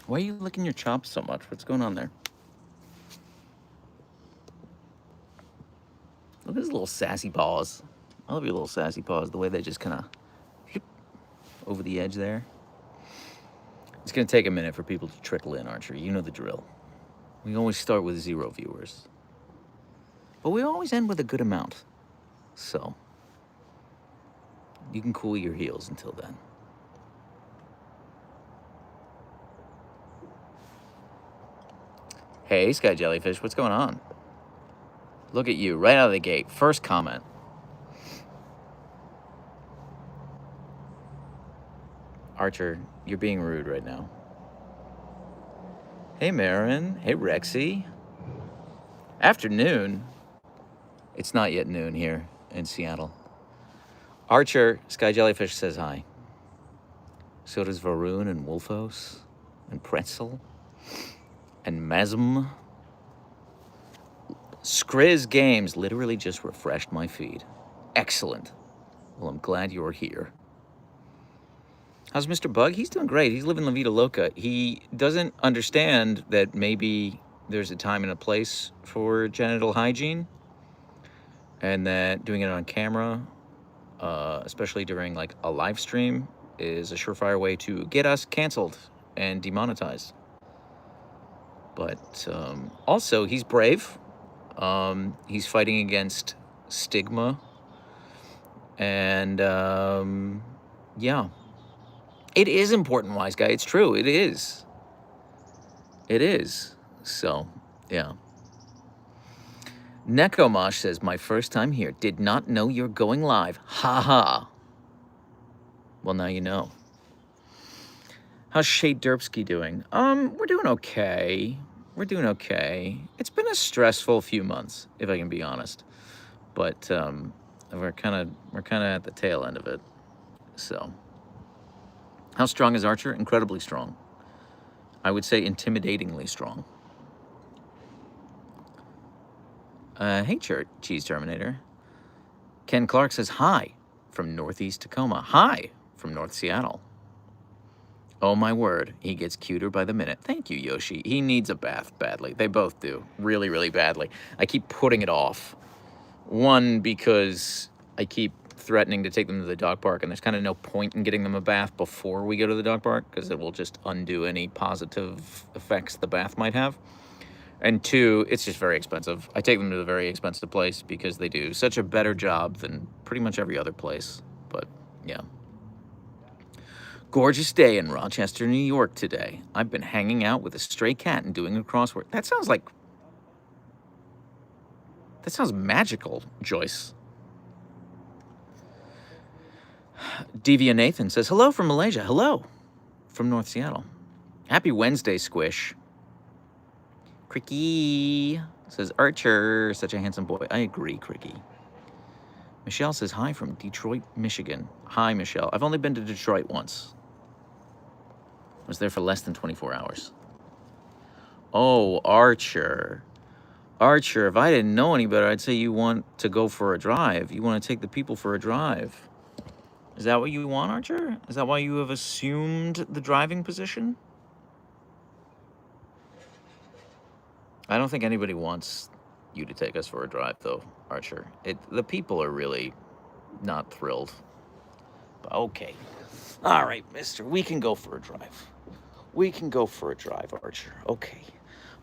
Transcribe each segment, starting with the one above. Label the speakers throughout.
Speaker 1: Why are you licking your chops so much? What's going on there? Look at his little sassy paws. I love your little sassy paws, the way they just kind of over the edge there. It's going to take a minute for people to trickle in, Archer. You know the drill. We always start with 0 viewers, but we always end with a good amount. So you can cool your heels until then. Hey, Sky Jellyfish, what's going on? Look at you, right out of the gate. First comment. Archer, you're being rude right now. Hey, Marin. Hey, Rexy. Afternoon. It's not yet noon here in Seattle. Archer, Sky Jellyfish says hi. So does Varun and Wolfos and Pretzel and Mesm. Skriz Games literally just refreshed my feed. Excellent. Well, I'm glad you're here. How's Mr. Bug? He's doing great. He's living La Vida Loca. He doesn't understand that maybe there's a time and a place for genital hygiene, and that doing it on camera, especially during like a live stream, is a surefire way to get us canceled and demonetized. But also, he's brave. He's fighting against stigma. And yeah, it is important, wise guy. It's true. It is. It is. So, yeah. Nekomosh says, my first time here. Did not know you're going live. Ha ha. Well, now you know. How's Shade Derpsky doing? We're doing okay. We're doing okay. It's been a stressful few months, if I can be honest. But we're kind of at the tail end of it. So, how strong is Archer? Incredibly strong. I would say intimidatingly strong. Hey, Cheese Terminator. Ken Clark says hi from Northeast Tacoma. Hi from North Seattle. Oh my word, he gets cuter by the minute. Thank you, Yoshi. He needs a bath badly. They both do. Really, really badly. I keep putting it off. One, because I keep threatening to take them to the dog park, and there's kind of no point in getting them a bath before we go to the dog park, because it will just undo any positive effects the bath might have. And two, it's just very expensive. I take them to a very expensive place because they do such a better job than pretty much every other place. But, yeah. Gorgeous day in Rochester, New York today. I've been hanging out with a stray cat and doing a crossword. That sounds magical, Joyce. Devia Nathan says, hello from Malaysia. Hello from North Seattle. Happy Wednesday, Squish. Cricky says, Archer, such a handsome boy. I agree, Cricky. Michelle says, hi from Detroit, Michigan. Hi, Michelle. I've only been to Detroit once. I was there for less than 24 hours. Oh, Archer. Archer, if I didn't know any better, I'd say you want to go for a drive. You want to take the people for a drive. Is that what you want, Archer? Is that why you have assumed the driving position? I don't think anybody wants you to take us for a drive, though, Archer. The people are really not thrilled. But okay. All right, mister, we can go for a drive. We can go for a drive, Archer. Okay.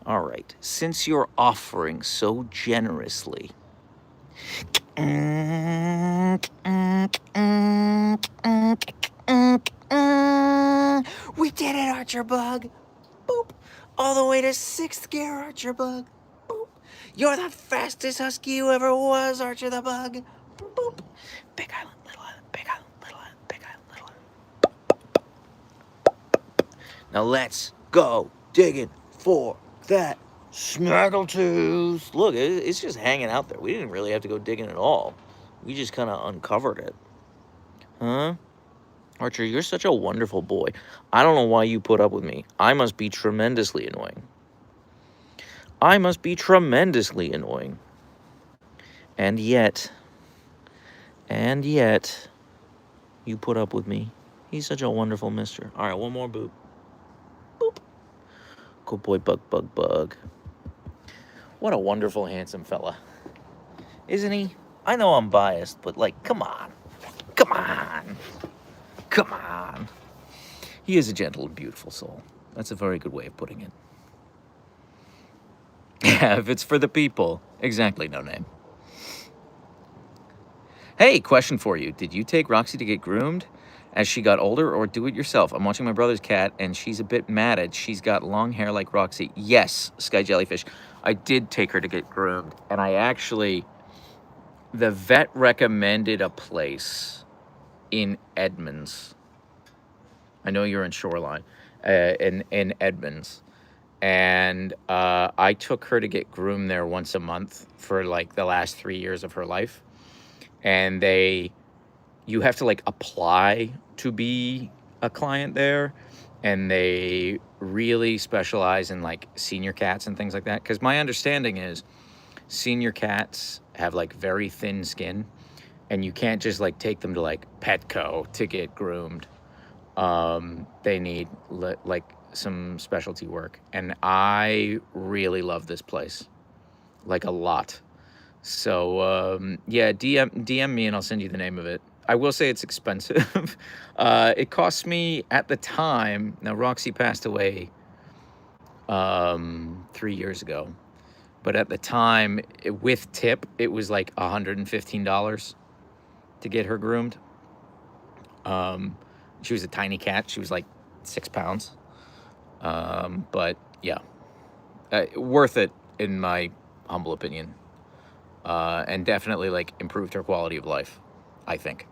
Speaker 1: All right. Since you're offering so generously. We did it, Archer Bug. Boop. All the way to 6th gear, Archer Bug. Boop. You're the fastest husky you ever was, Archer the Bug. Boop, boop. Big island, little island, big island, little island, big island, little island. Now let's go digging for that snaggletooth. Look, it's just hanging out there. We didn't really have to go digging at all. We just kind of uncovered it. Huh? Archer, you're such a wonderful boy. I don't know why you put up with me. I must be tremendously annoying. I must be tremendously annoying. And yet, you put up with me. He's such a wonderful mister. All right, one more boop. Boop. Good boy, Bug. What a wonderful, handsome fella. Isn't he? I know I'm biased, but like, come on. Come on. Come on. He is a gentle and beautiful soul. That's a very good way of putting it. Yeah, if it's for the people. Exactly, no name. Hey, question for you. Did you take Roxy to get groomed as she got older, or do it yourself? I'm watching my brother's cat, and she's a bit matted. She's got long hair like Roxy. Yes, Sky Jellyfish. I did take her to get groomed, and I actually... The vet recommended a place in Edmonds. I know you're in Shoreline, in Edmonds. And I took her to get groomed there once a month for like the last 3 years of her life. And you have to like apply to be a client there. And they really specialize in like senior cats and things like that. Because my understanding is senior cats have like very thin skin. And you can't just like take them to like Petco to get groomed. They need like some specialty work, and I really love this place, like a lot. So yeah, DM me and I'll send you the name of it. I will say it's expensive. It cost me at the time. Now Roxy passed away 3 years ago, but at the time with tip it was like $115 to get her groomed. She was a tiny cat. She was like 6 pounds. But yeah, worth it in my humble opinion. And definitely like improved her quality of life, I think.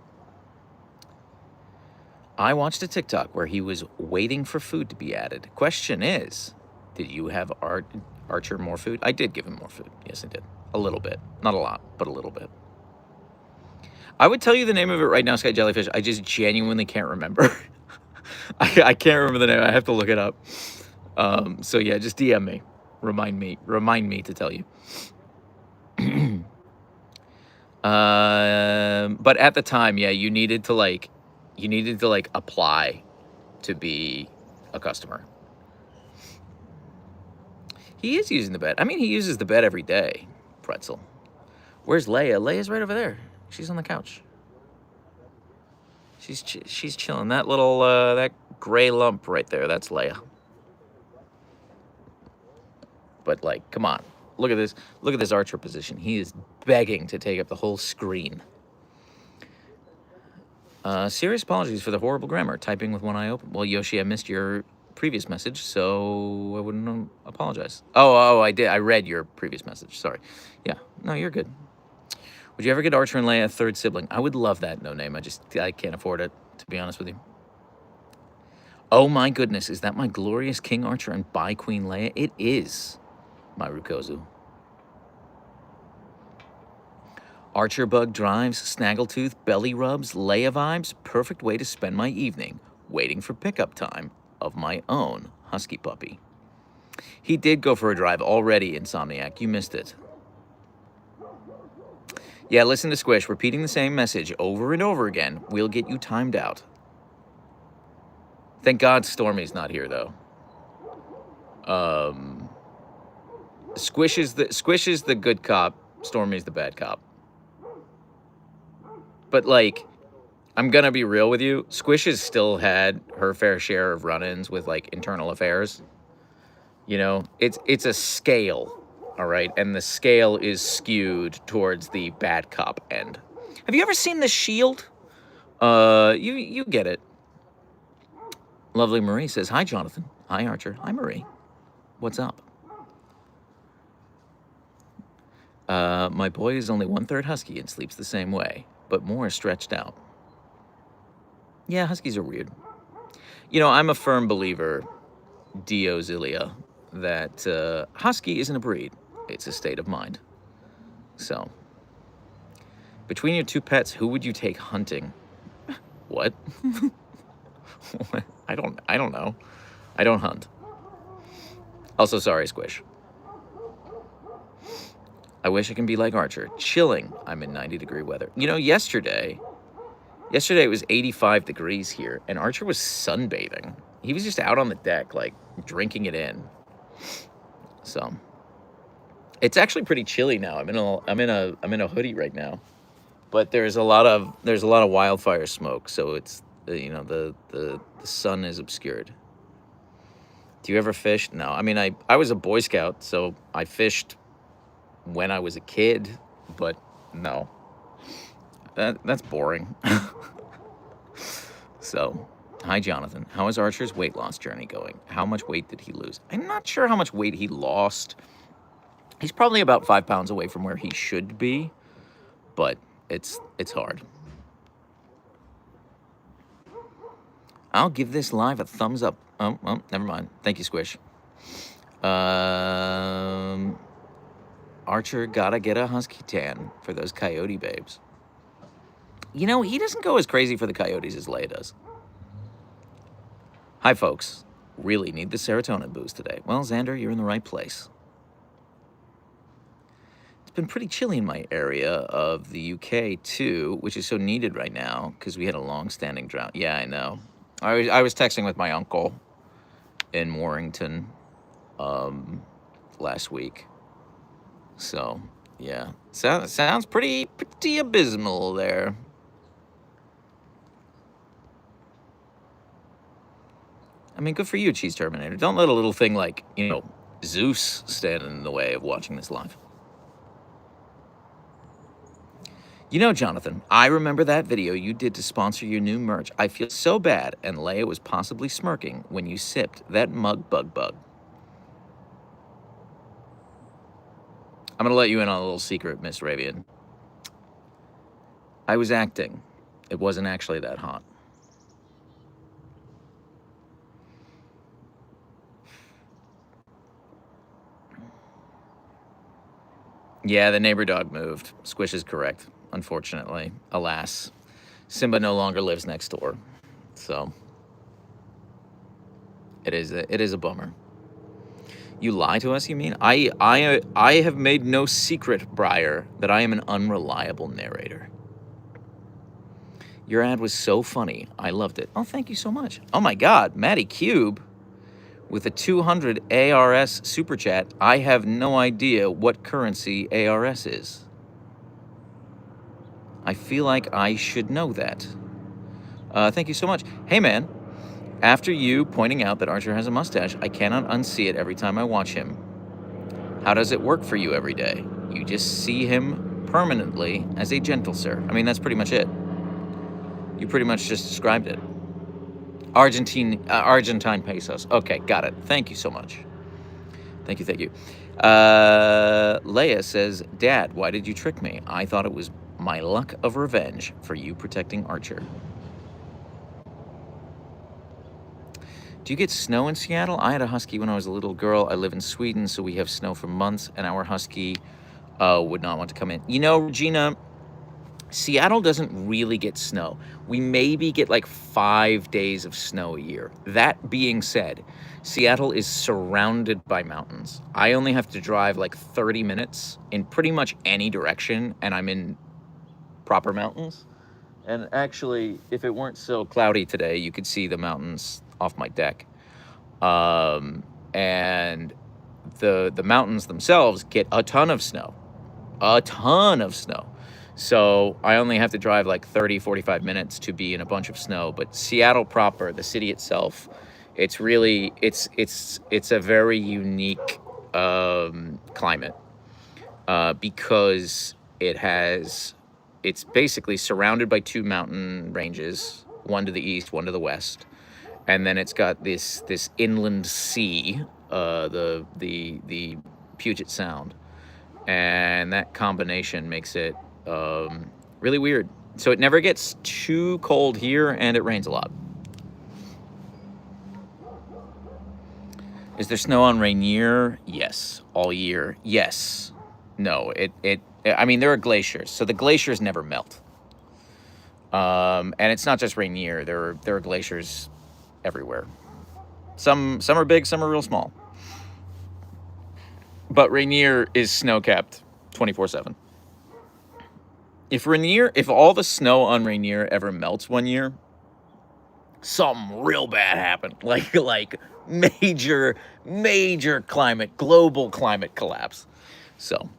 Speaker 1: I watched a TikTok where he was waiting for food to be added. Question is, did you have Archer more food? I did give him more food. Yes, I did. A little bit. Not a lot, but a little bit. I would tell you the name of it right now, Sky Jellyfish. I just genuinely can't remember. I can't remember the name. I have to look it up. So yeah, just DM me. Remind me to tell you. But at the time, yeah, you needed to like apply to be a customer. He is using the bed. I mean, he uses the bed every day. Pretzel. Where's Leia? Leia's right over there. She's on the couch. She's chilling. That little that gray lump right there, that's Leia. But like, come on. Look at this. Look at this Archer position. He is begging to take up the whole screen. Serious apologies for the horrible grammar. Typing with one eye open. Well, Yoshi, I missed your previous message, so I wouldn't apologize. Oh, I did. I read your previous message. Sorry. Yeah. No, you're good. Would you ever get Archer and Leia a third sibling? I would love that. No name. I can't afford it, to be honest with you. Oh my goodness. Is that my glorious King Archer and by Queen Leia? It is, my Rukozu. Archer bug drives, snaggletooth, belly rubs, Leia vibes. Perfect way to spend my evening, waiting for pickup time of my own husky puppy. He did go for a drive already, Insomniac. You missed it. Yeah, listen to Squish. Repeating the same message over and over again will get you timed out. Thank God Stormy's not here, though. Squish is the good cop. Stormy's the bad cop. But, like, I'm going to be real with you. Squish has still had her fair share of run-ins with, like, internal affairs. You know, it's a scale. All right, and the scale is skewed towards the bad cop end. Have you ever seen The Shield? You get it. Lovely Marie says, hi, Jonathan. Hi, Archer. Hi, Marie. What's up? My boy is only 1/3 husky and sleeps the same way, but more stretched out. Yeah, huskies are weird. You know, I'm a firm believer, Dio Zilia, that husky isn't a breed. It's a state of mind. So, between your two pets, who would you take hunting? What? I don't know. I don't hunt. Also, sorry, Squish. I wish I can be like Archer. Chilling. I'm in 90-degree weather. You know, yesterday it was 85 degrees here, and Archer was sunbathing. He was just out on the deck, like, drinking it in. So it's actually pretty chilly now. I'm in a hoodie right now, but there's a lot of wildfire smoke, so it's the sun is obscured. Do you ever fish? No. I mean, I was a Boy Scout, so I fished when I was a kid, but no. That's boring. So, hi, Jonathan. How is Archer's weight loss journey going? How much weight did he lose? I'm not sure how much weight he lost. He's probably about 5 pounds away from where he should be, but it's hard. I'll give this live a thumbs up. Oh, never mind. Thank you, Squish. Archer gotta get a husky tan for those coyote babes. You know, he doesn't go as crazy for the coyotes as Leia does. Hi, folks. Really need the serotonin boost today. Well, Xander, you're in the right place. It's been pretty chilly in my area of the UK, too, which is so needed right now because we had a long-standing drought. Yeah, I know. I was texting with my uncle in Warrington last week. So, yeah. Sounds pretty abysmal there. I mean, good for you, Cheese Terminator. Don't let a little thing like, Zeus stand in the way of watching this live. Jonathan, I remember that video you did to sponsor your new merch. I feel so bad, and Leia was possibly smirking when you sipped that mug bug. I'm going to let you in on a little secret, Miss Ravian. I was acting. It wasn't actually that hot. Yeah, the neighbor dog moved. Squish is correct, unfortunately. Alas, Simba no longer lives next door. So it is a bummer. You lie to us, you mean? I have made no secret, Briar, that I am an unreliable narrator. Your ad was so funny. I loved it. Oh, thank you so much. Oh my God, Matty Cube with a 200 ARS super chat. I have no idea what currency ARS is. I feel like I should know that. Thank you so much. Hey, man. After you pointing out that Archer has a mustache, I cannot unsee it every time I watch him. How does it work for you every day? You just see him permanently as a gentle sir. I mean, that's pretty much it. You pretty much just described it. Argentine pesos. Okay, got it. Thank you so much. Thank you. Leia says, Dad, why did you trick me? I thought it was my luck of revenge for you protecting Archer. Do you get snow in Seattle? I had a husky when I was a little girl. I live in Sweden, so we have snow for months, and our husky would not want to come in. Regina, Seattle doesn't really get snow. We maybe get like 5 days of snow a year. That being said, Seattle is surrounded by mountains. I only have to drive like 30 minutes in pretty much any direction, and I'm in proper mountains. And actually, if it weren't so cloudy today, you could see the mountains off my deck. And the mountains themselves get a ton of snow. So I only have to drive like 30, 45 minutes to be in a bunch of snow. But Seattle proper, the city itself, it's really, it's a very unique climate because it's basically surrounded by 2 mountain ranges, one to the east, one to the west. And then it's got this inland sea, the Puget Sound. And that combination makes it really weird. So it never gets too cold here, and it rains a lot. Is there snow on Rainier? Yes. All year? Yes. No. I mean, there are glaciers, so the glaciers never melt. And it's not just Rainier. There are glaciers everywhere. Some are big, some are real small. But Rainier is snow-capped 24/7. If all the snow on Rainier ever melts one year, something real bad happened. Like major, major global climate collapse. So,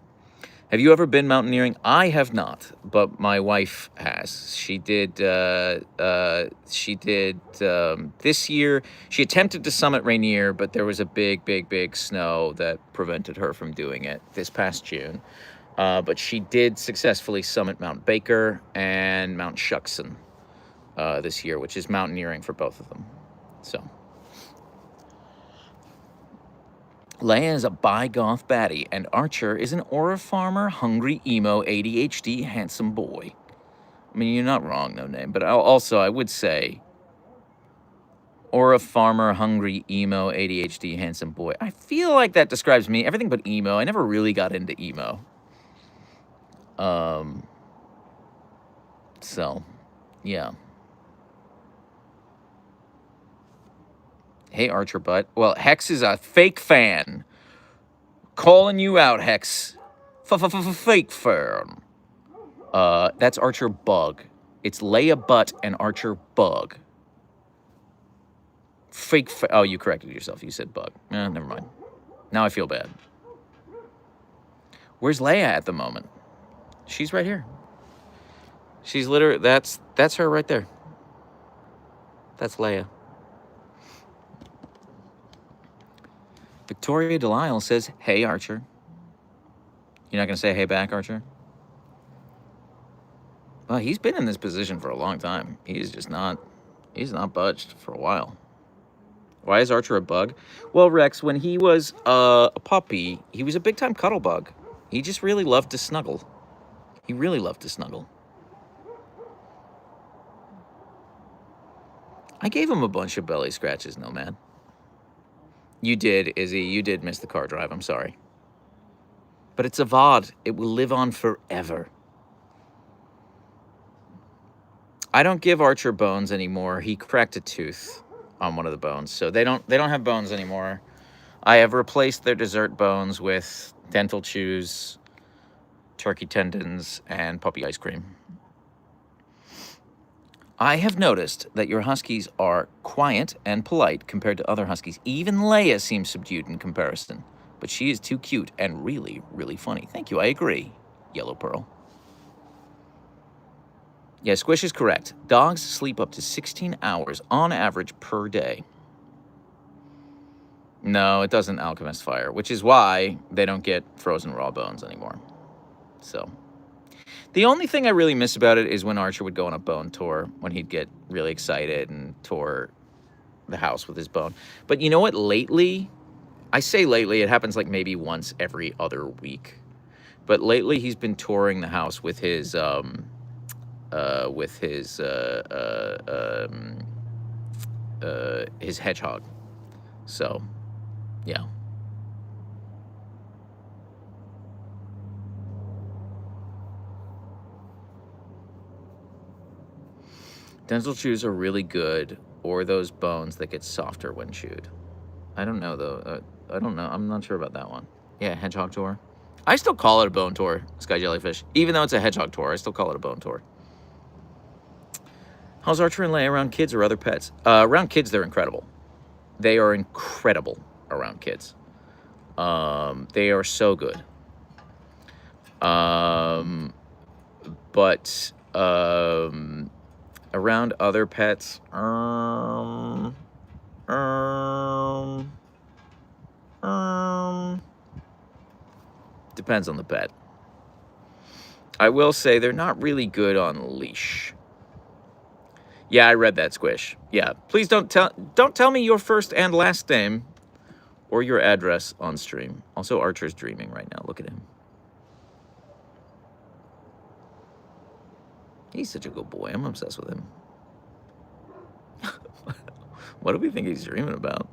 Speaker 1: have you ever been mountaineering? I have not, but my wife has. She did this year. She attempted to summit Rainier, but there was a big snow that prevented her from doing it this past June. But she did successfully summit Mount Baker and Mount Shuckson this year, which is mountaineering for both of them. So, Leia is a bi-goth baddie, and Archer is an aura farmer, hungry, emo, ADHD, handsome boy. I mean, you're not wrong, no name, but also I would say aura farmer, hungry, emo, ADHD, handsome boy. I feel like that describes me, everything but emo. I never really got into emo. So, yeah. Hey, Archer Butt. Well, Hex is a fake fan. Calling you out, Hex. Fake fan. That's Archer Bug. It's Leia Butt and Archer Bug. Oh, you corrected yourself. You said Bug. Never mind. Now I feel bad. Where's Leia at the moment? She's right here. She's literally, that's her right there. That's Leia. Victoria Delisle says, hey, Archer. You're not going to say hey back, Archer? Well, he's been in this position for a long time. He's not budged for a while. Why is Archer a bug? Well, Rex, when he was a puppy, he was a big-time cuddle bug. He just really loved to snuggle. He really loved to snuggle. I gave him a bunch of belly scratches, Nomad. You did, Izzy. You did miss the car drive. I'm sorry. But it's a VOD. It will live on forever. I don't give Archer bones anymore. He cracked a tooth on one of the bones, so they don't have bones anymore. I have replaced their dessert bones with dental chews, turkey tendons, and puppy ice cream. I have noticed that your Huskies are quiet and polite compared to other Huskies. Even Leia seems subdued in comparison, but she is too cute and really, really funny. Thank you, I agree, Yellow Pearl. Yeah, Squish is correct. Dogs sleep up to 16 hours on average per day. No, it doesn't alchemist fire, which is why they don't get frozen raw bones anymore. So, the only thing I really miss about it is when Archer would go on a bone tour, when he'd get really excited and tour the house with his bone. But you know what? Lately, I say lately, it happens like maybe once every other week. But lately, he's been touring the house with his hedgehog. So, yeah. Dental chews are really good, or those bones that get softer when chewed. I don't know, though. I don't know. I'm not sure about that one. Yeah, hedgehog tour. I still call it a bone tour, Sky Jellyfish. Even though it's a hedgehog tour, I still call it a bone tour. How's Archer and Leia around kids or other pets? Around kids, they're incredible. They are incredible around kids. They are so good. But around other pets, depends on the pet. I will say they're not really good on leash. Yeah, I read that, Squish. Yeah, please don't tell me your first and last name or your address on stream. Also, Archer's dreaming right now. Look at him. He's such a good boy. I'm obsessed with him. What do we think he's dreaming about?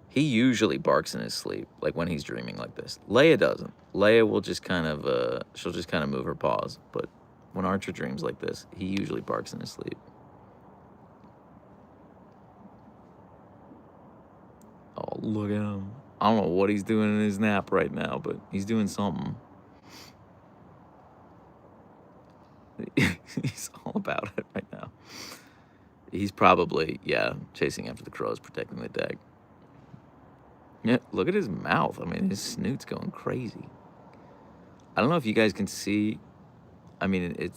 Speaker 1: He usually barks in his sleep, like when he's dreaming like this. Leia doesn't. Leia will just kind of, she'll just kind of move her paws. But when Archer dreams like this, he usually barks in his sleep. Oh, look at him. I don't know what he's doing in his nap right now, but he's doing something. He's all about it right now. He's probably, yeah, chasing after the crows, protecting the deck. Yeah, look at his mouth. I mean, his snoot's going crazy. I don't know if you guys can see. I mean,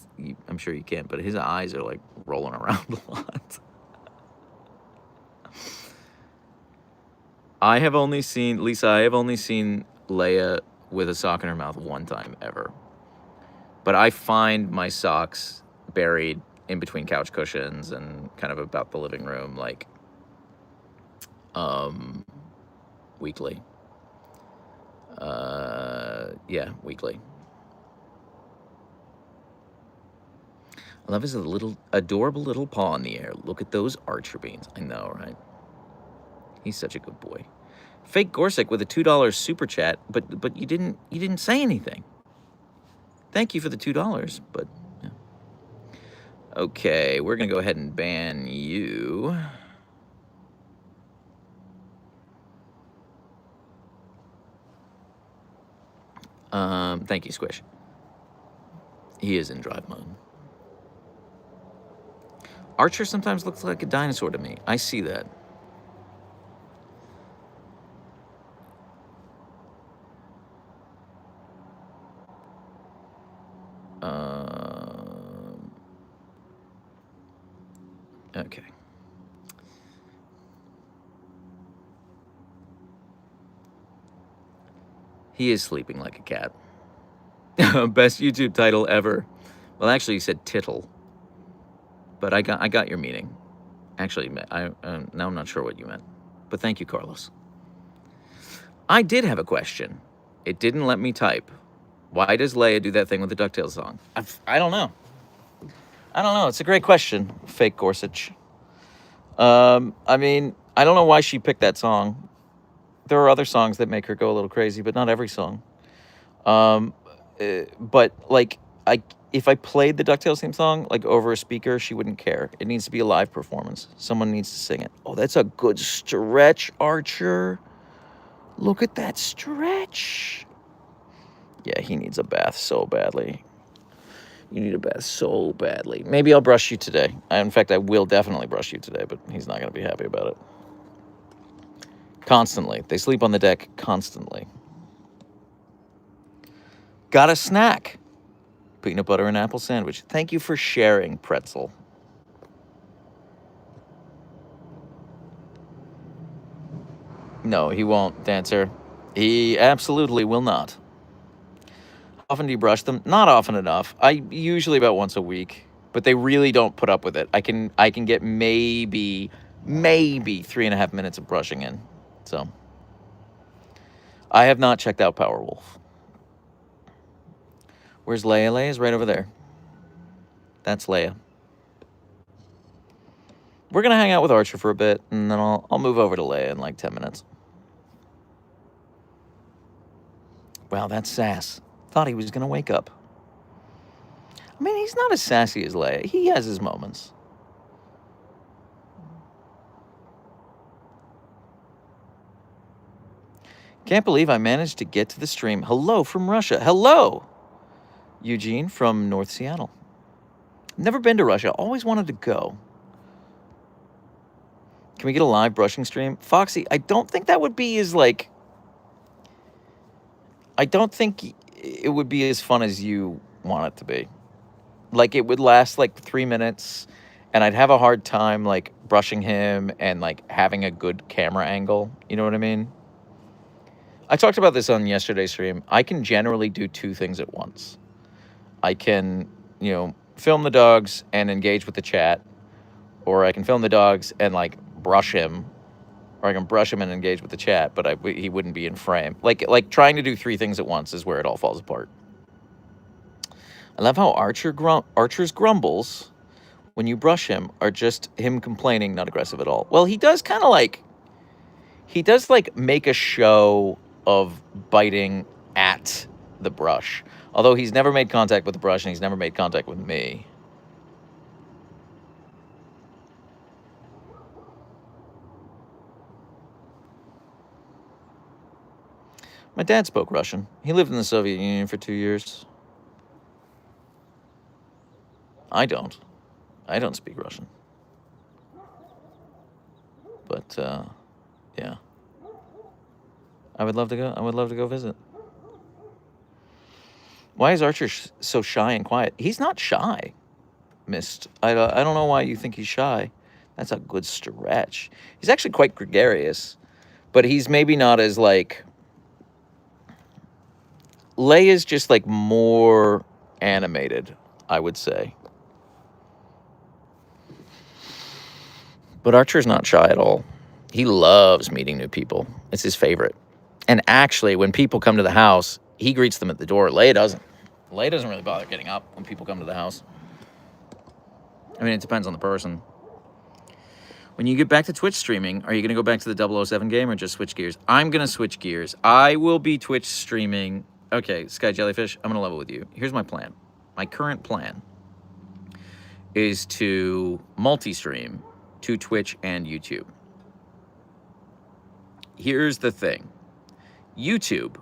Speaker 1: I'm sure you can't, but his eyes are like rolling around a lot. I have only seen, Lisa, I have only seen Leia with a sock in her mouth one time ever. But I find my socks buried in between couch cushions and kind of about the living room, like, weekly. Yeah, weekly. I love his little, adorable little paw in the air. Look at those Archer beans. I know, right? He's such a good boy. Fake Gorsick with a $2 super chat, but you didn't say anything. Thank you for the $2, but yeah. Okay, we're gonna go ahead and ban you. Thank you, Squish. He is in drive mode. Archer sometimes looks like a dinosaur to me. I see that. Okay. He is sleeping like a cat. Best YouTube title ever. Well, actually, you said tittle, but I got your meaning. Actually, now I'm not sure what you meant, but thank you, Carlos. I did have a question. It didn't let me type. Why does Leia do that thing with the DuckTales song? I don't know. I don't know. It's a great question, Fake Gorsuch. I mean, I don't know why she picked that song. There are other songs that make her go a little crazy, but not every song. But like, if I played the DuckTales theme song like over a speaker, she wouldn't care. It needs to be a live performance. Someone needs to sing it. Oh, that's a good stretch, Archer. Look at that stretch. Yeah, he needs a bath so badly. You need a bath so badly. Maybe I'll brush you today. In fact, I will definitely brush you today, but he's not going to be happy about it. Constantly. They sleep on the deck constantly. Got a snack. Peanut butter and apple sandwich. Thank you for sharing, Pretzel. No, he won't, Dancer. He absolutely will not. How often do you brush them? Not often enough. I usually about once a week, but they really don't put up with it. I can get maybe 3.5 minutes of brushing in. So I have not checked out Powerwolf. Where's Leia? Leia's right over there. That's Leia. We're gonna hang out with Archer for a bit, and then I'll move over to Leia in like 10 minutes. Wow, that's sass. Thought he was gonna wake up. I mean, he's not as sassy as Leia. He has his moments. Can't believe I managed to get to the stream. Hello from Russia. Hello, Eugene from North Seattle. Never been to Russia. Always wanted to go. Can we get a live brushing stream? Foxy, I don't think that would be as like... I don't think it would be as fun as you want it to be. Like, it would last like 3 minutes, and I'd have a hard time like brushing him and like having a good camera angle. You know what I mean? I talked about this on yesterday's stream. I can generally do 2 things at once. I can, film the dogs and engage with the chat, or I can film the dogs and like brush him, or I can brush him and engage with the chat, but he wouldn't be in frame. Like trying to do 3 things at once is where it all falls apart. I love how Archer's grumbles when you brush him are just him complaining, not aggressive at all. Well, he does kind of like, make a show of biting at the brush. Although he's never made contact with the brush and he's never made contact with me. My dad spoke Russian. He lived in the Soviet Union for 2 years. I don't speak Russian. But yeah, I would love to go. I would love to go visit. Why is Archer so shy and quiet? He's not shy, Mist. I don't know why you think he's shy. That's a good stretch. He's actually quite gregarious, but he's maybe not as like. Lei is just like more animated, I would say. But Archer's not shy at all. He loves meeting new people. It's his favorite. And actually, when people come to the house, he greets them at the door. Lei doesn't. Lei doesn't really bother getting up when people come to the house. I mean, it depends on the person. When you get back to Twitch streaming, are you going to go back to the 007 game or just switch gears? I'm going to switch gears. I will be Twitch streaming. Okay, Sky Jellyfish, I'm going to level with you. Here's my plan. My current plan is to multi-stream to Twitch and YouTube. Here's the thing. YouTube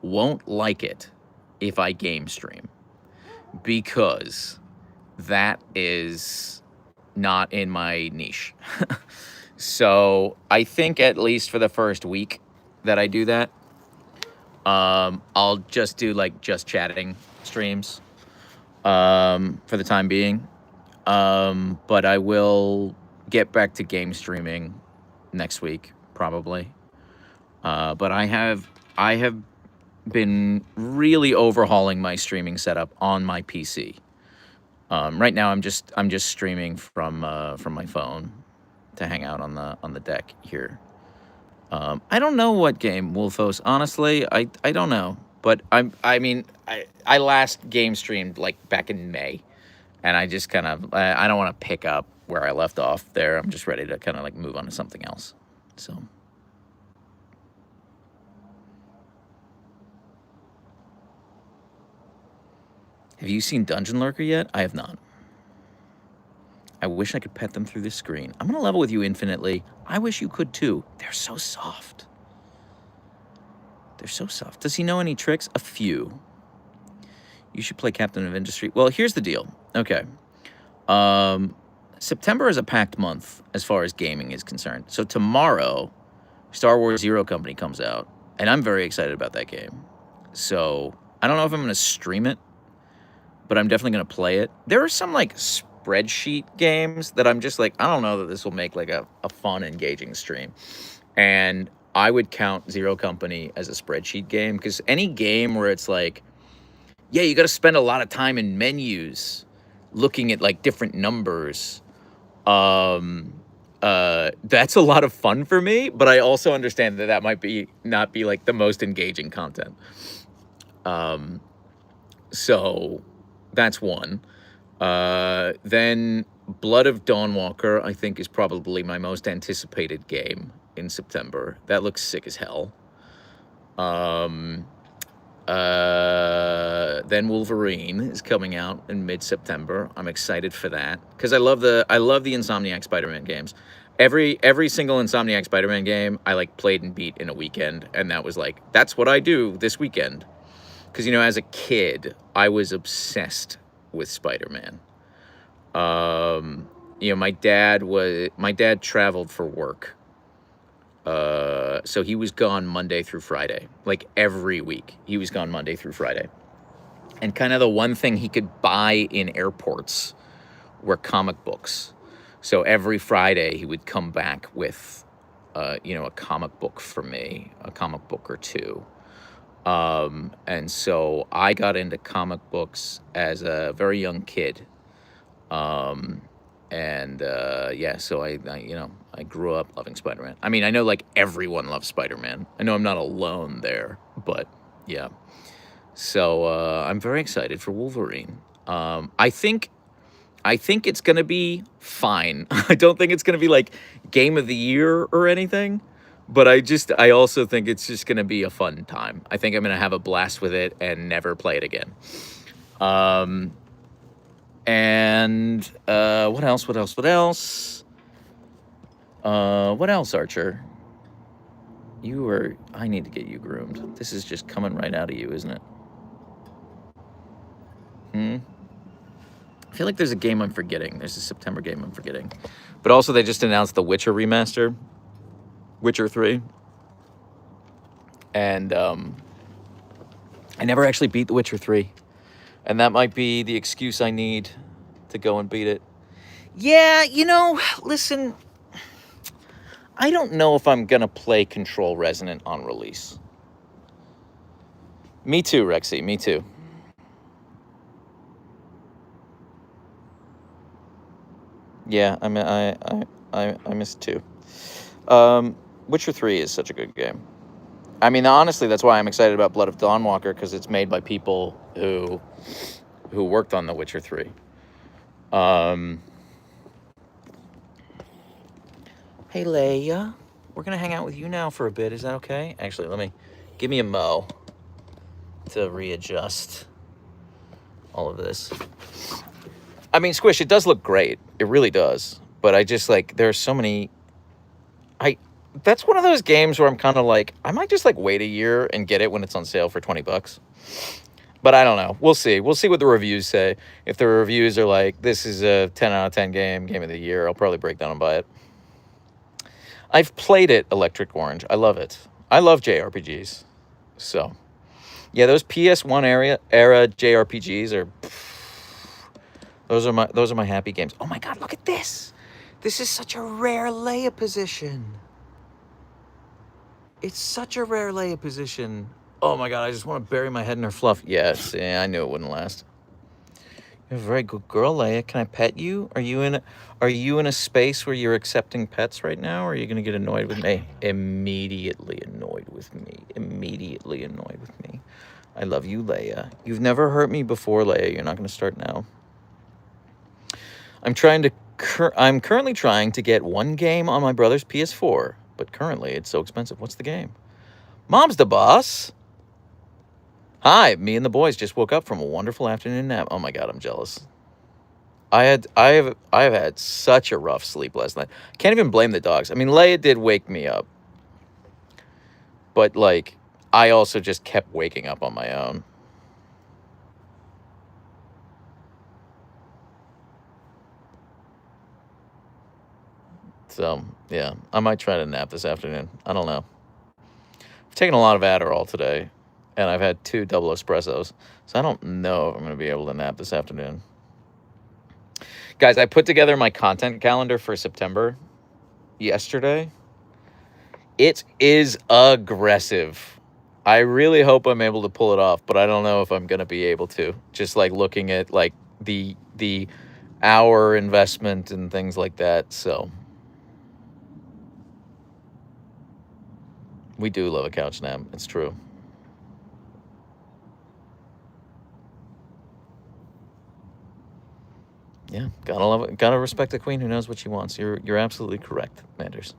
Speaker 1: won't like it if I game stream because that is not in my niche. So I think at least for the first week that I do that, I'll just do like just chatting streams for the time being. But I will get back to game streaming next week, probably. But I have been really overhauling my streaming setup on my PC. Right now, I'm just streaming from my phone to hang out on the deck here. I don't know what game, Wolfos. Honestly, I don't know. But I last game streamed like back in May, and I just kind of I don't want to pick up where I left off there. I'm just ready to kind of like move on to something else. So. Have you seen Dungeon Lurker yet? I have not. I wish I could pet them through the screen. I'm going to level with you infinitely. I wish you could too. They're so soft. They're so soft. Does he know any tricks? A few. You should play Captain of Industry. Well, here's the deal. Okay. September is a packed month as far as gaming is concerned. So tomorrow, Star Wars Zero Company comes out, and I'm very excited about that game. So I don't know if I'm going to stream it, but I'm definitely going to play it. There are some like spreadsheet games that I'm just like, I don't know that this will make like a fun, engaging stream. And I would count Zero Company as a spreadsheet game because any game where it's like, yeah, you got to spend a lot of time in menus looking at like different numbers. That's a lot of fun for me, but I also understand that that might not be like the most engaging content. So that's one. Then Blood of Dawnwalker, I think, is probably my most anticipated game in September. That looks sick as hell. Then Wolverine is coming out in mid-September. I'm excited for that because I love the Insomniac Spider-Man games. Every single Insomniac Spider-Man game I like played and beat in a weekend, and that was like that's what I do this weekend. Because as a kid, I was obsessed with Spider-Man. My dad traveled for work. So he was gone Monday through Friday, like every week. He was gone Monday through Friday. And kind of the one thing he could buy in airports were comic books. So every Friday he would come back with, a comic book for me, a comic book or two. And so I got into comic books as a very young kid. So I grew up loving Spider-Man. I mean, I know like everyone loves Spider-Man. I know I'm not alone there, but yeah. So I'm very excited for Wolverine. I think it's gonna be fine. I don't think it's gonna be like game of the year or anything, but I also think it's just gonna be a fun time. I think I'm gonna have a blast with it and never play it again. And what else? What else, Archer? I need to get you groomed. This is just coming right out of you, isn't it? I feel like there's a game I'm forgetting. There's a September game I'm forgetting. But also they just announced the Witcher remaster, Witcher 3. And I never actually beat The Witcher 3. And that might be the excuse I need to go and beat it. Yeah, you know, listen, I don't know if I'm going to play Control Resonant on release. Me too, Rexy, me too. Yeah, I miss it too. Witcher 3 is such a good game. I mean, honestly, that's why I'm excited about Blood of Dawnwalker, because it's made by people who worked on The Witcher 3. Hey, Leia, we're gonna hang out with you now for a bit. Is that okay? Actually, give me a mo to readjust all of this. I mean, Squish, it does look great. It really does. But I just, like, there's so many... That's one of those games where I'm kind of like, I might just, like, wait a year and get it when it's on sale for $20. But I don't know. We'll see. We'll see what the reviews say. If the reviews are like, this is a 10 out of 10 game of the year, I'll probably break down and buy it. I've played it, Electric Orange. I love it. I love JRPGs. So, yeah, those PS1 era JRPGs are... Those are my happy games. Oh my God, look at this. This is such a rare Leia position. It's such a rare Leia position. Oh my God, I just want to bury my head in her fluff. Yes, yeah, I knew it wouldn't last. You're a very good girl, Leia. Can I pet you? Are you in a space where you're accepting pets right now, or are you going to get annoyed with me? Immediately annoyed with me. Immediately annoyed with me. I love you, Leia. You've never hurt me before, Leia. You're not going to start now. I'm currently trying to get one game on my brother's PS4, but currently it's so expensive. What's the game? Mom's the boss. Hi, me and the boys just woke up from a wonderful afternoon nap. Oh my God, I'm jealous. I have had such a rough sleep last night. Can't even blame the dogs. I mean, Leia did wake me up, but like, I also just kept waking up on my own. So, yeah, I might try to nap this afternoon. I don't know. I've taken a lot of Adderall today, and I've had 2 double espressos, so I don't know if I'm going to be able to nap this afternoon. Guys, I put together my content calendar for September yesterday. It is aggressive. I really hope I'm able to pull it off, but I don't know if I'm going to be able to. Just like looking at like the hour investment and things like that, so... We do love a couch nap. It's true. Yeah, gotta love it. Gotta respect a queen who knows what she wants. You're absolutely correct, Manders.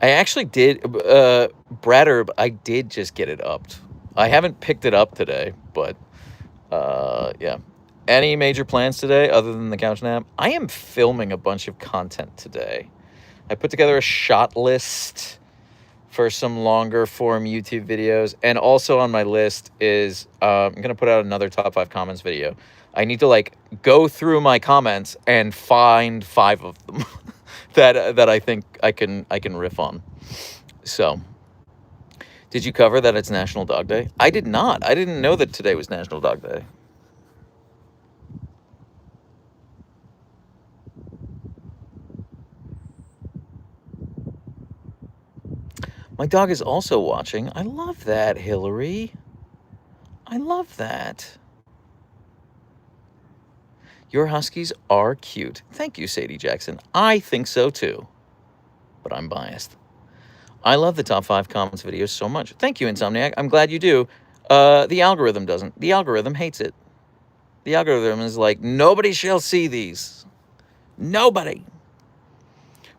Speaker 1: I actually did, Brad Herb, I did just get it upped. I haven't picked it up today, but, yeah. Any major plans today other than the couch nap? I am filming a bunch of content today. I put together a shot list for some longer form YouTube videos. And also on my list is, I'm going to put out another top 5 comments video. I need to like go through my comments and find 5 of them that I think I can riff on. So, did you cover that it's National Dog Day? I did not. I didn't know that today was National Dog Day. My dog is also watching. I love that, Hillary. I love that. Your Huskies are cute. Thank you, Sadie Jackson. I think so too, but I'm biased. I love the top 5 comments videos so much. Thank you, Insomniac. I'm glad you do. The algorithm doesn't. The algorithm hates it. The algorithm is like, nobody shall see these. Nobody.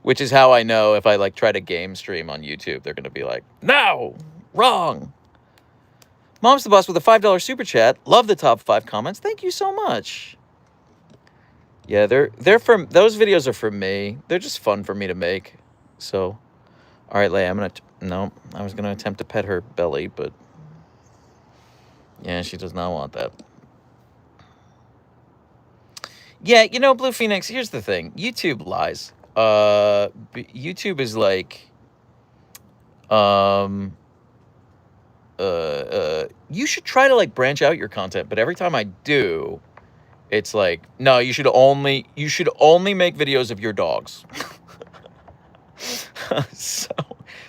Speaker 1: Which is how I know if I like try to game stream on YouTube, they're going to be like, no, wrong. Mom's the Boss with a $5 super chat. Love the top 5 comments. Thank you so much. Yeah, they're from those videos are for me. They're just fun for me to make. So, all right, Leia, no, I was gonna attempt to pet her belly, but yeah, she does not want that. Yeah, you know, Blue Phoenix, here's the thing. YouTube lies. YouTube is like, um, you should try to like branch out your content, but every time I do, it's like, no, you should only make videos of your dogs. So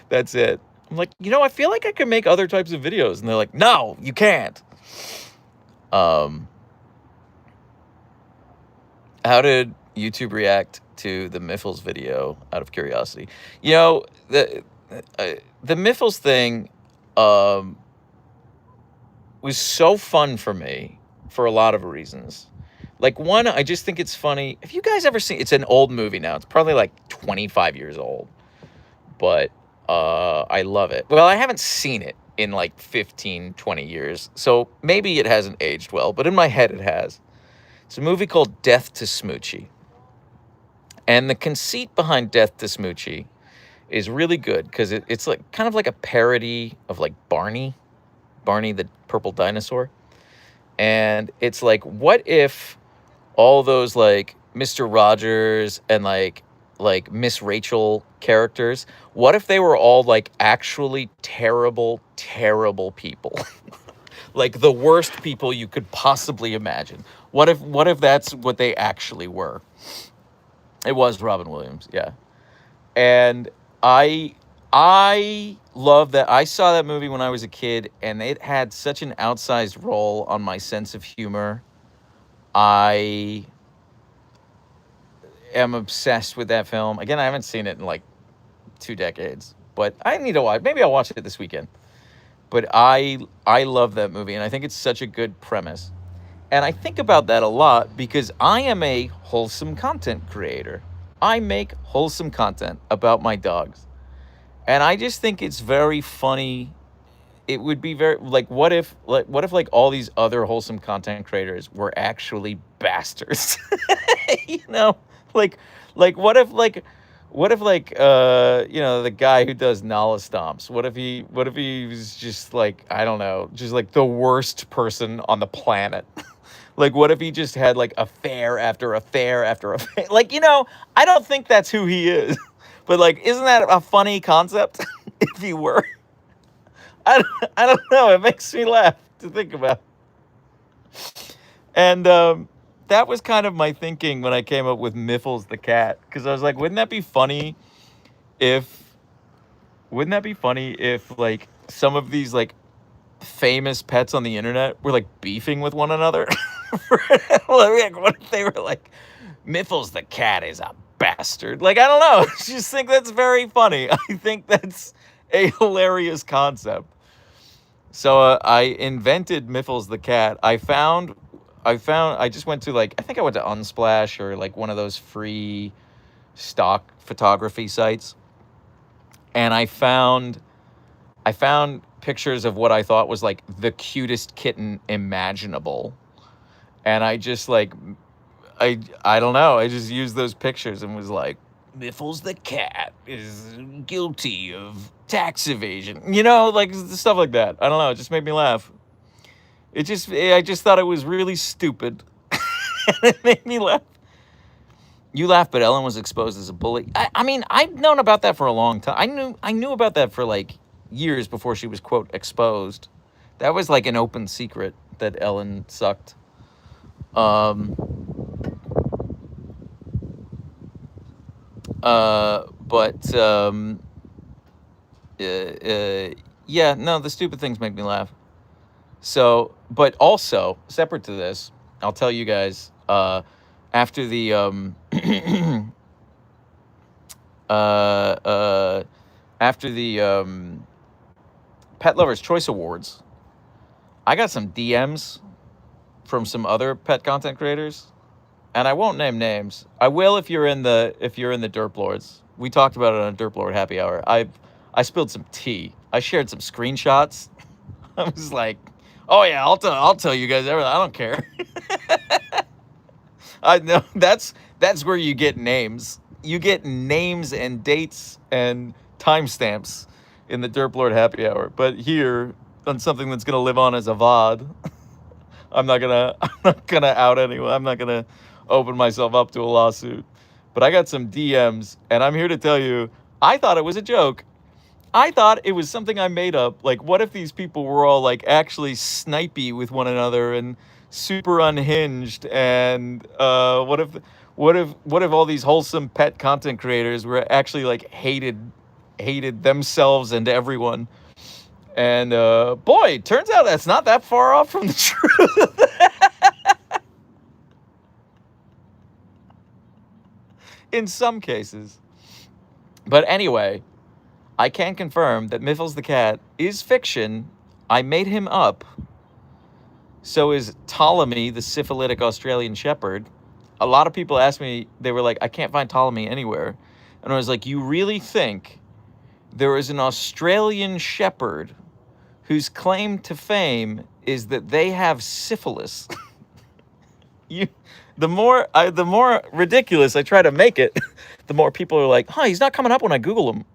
Speaker 1: that's it. I'm like, you know, I feel like I can make other types of videos, and they're like, no, you can't. How did YouTube react to the Miffles video? Out of curiosity, you know, the Miffles thing was so fun for me for a lot of reasons. Like, one, I just think it's funny. Have you guys ever seen? It's an old movie now. It's probably like 25 years old, but I love it. Well, I haven't seen it in like 15, 20 years, so maybe it hasn't aged well, but in my head it has. It's a movie called Death to Smoochie. And the conceit behind Death to Smoochie is really good because it's like kind of like a parody of like Barney the purple dinosaur. And it's like, what if all those like Mr. Rogers and like Miss Rachel characters, what if they were all like actually terrible, terrible people? Like the worst people you could possibly imagine. What if that's what they actually were? It was Robin Williams, yeah. And I love that. I saw that movie when I was a kid, and it had such an outsized role on my sense of humor. I am obsessed with that film. Again, I haven't seen it in like 2 decades, but I need to watch. Maybe I'll watch it this weekend. But I love that movie, and I think it's such a good premise. And I think about that a lot because I am a wholesome content creator. I make wholesome content about my dogs. And I just think it's very funny. It would be very like, what if like all these other wholesome content creators were actually bastards? You know, like what if you know, the guy who does Nala Stomps, what if he was just like, I don't know, just like the worst person on the planet? Like, what if he just had like affair after affair after affair? Like, you know, I don't think that's who he is. But like, isn't that a funny concept? If he were, I don't know. It makes me laugh to think about. And that was kind of my thinking when I came up with Miffles the cat, because I was like, wouldn't that be funny if like some of these like famous pets on the internet were like beefing with one another? Like, what if they were like, Miffles the cat is a bastard? Like, I don't know. I just think that's very funny. I think that's a hilarious concept. So I invented Miffles the cat. I just went to like, I think I went to Unsplash or like one of those free stock photography sites. And I found pictures of what I thought was like the cutest kitten imaginable. And I just like, I don't know. I just used those pictures and was like, Miffles the cat is guilty of tax evasion. You know, like stuff like that. I don't know. It just made me laugh. I just thought it was really stupid. And it made me laugh. You laugh, but Ellen was exposed as a bully. I mean, I've known about that for a long time. I knew about that for like years before she was, quote, exposed. That was like an open secret that Ellen sucked. Yeah, no, the stupid things make me laugh. So, but also, separate to this, I'll tell you guys, after the, Pet Lovers Choice Awards, I got some DMs from some other pet content creators, and I won't name names. I will if you're in the Derp Lords. We talked about it on a Derp Lord happy hour. I spilled some tea. I shared some screenshots. I was like, oh yeah, I'll tell you guys everything. I don't care. I know that's where you get names. You get names and dates and timestamps in the Derp Lord Happy Hour. But here, on something that's gonna live on as a VOD, I'm not gonna out anyone. I'm not gonna open myself up to a lawsuit. But I got some DMs, and I'm here to tell you, I thought it was a joke. I thought it was something I made up. Like, what if these people were all like actually snipey with one another and super unhinged? And what if all these wholesome pet content creators were actually like hated themselves and everyone? And boy, turns out that's not that far off from the truth. In some cases. But anyway, I can confirm that Miffles the cat is fiction. I made him up. So is Ptolemy, the syphilitic Australian shepherd. A lot of people asked me, they were like, I can't find Ptolemy anywhere. And I was like, you really think there is an Australian shepherd whose claim to fame is that they have syphilis? The more ridiculous I try to make it, the more people are like, he's not coming up when I Google him.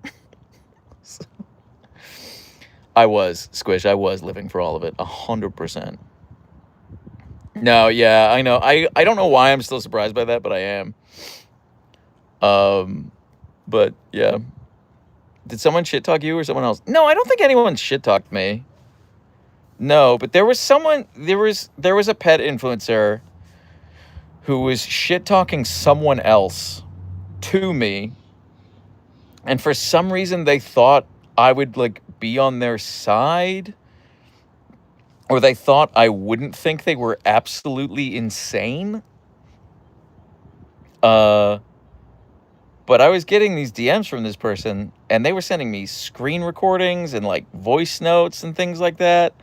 Speaker 1: I was living for all of it, 100%. No, yeah, I know. I don't know why I'm still surprised by that, but I am. But yeah. Did someone shit talk you or someone else? No, I don't think anyone shit talked me. No, but there was a pet influencer who was shit talking someone else to me. And for some reason they thought I would like be on their side, or they thought I wouldn't think they were absolutely insane. But I was getting these DMs from this person, and they were sending me screen recordings and like voice notes and things like that.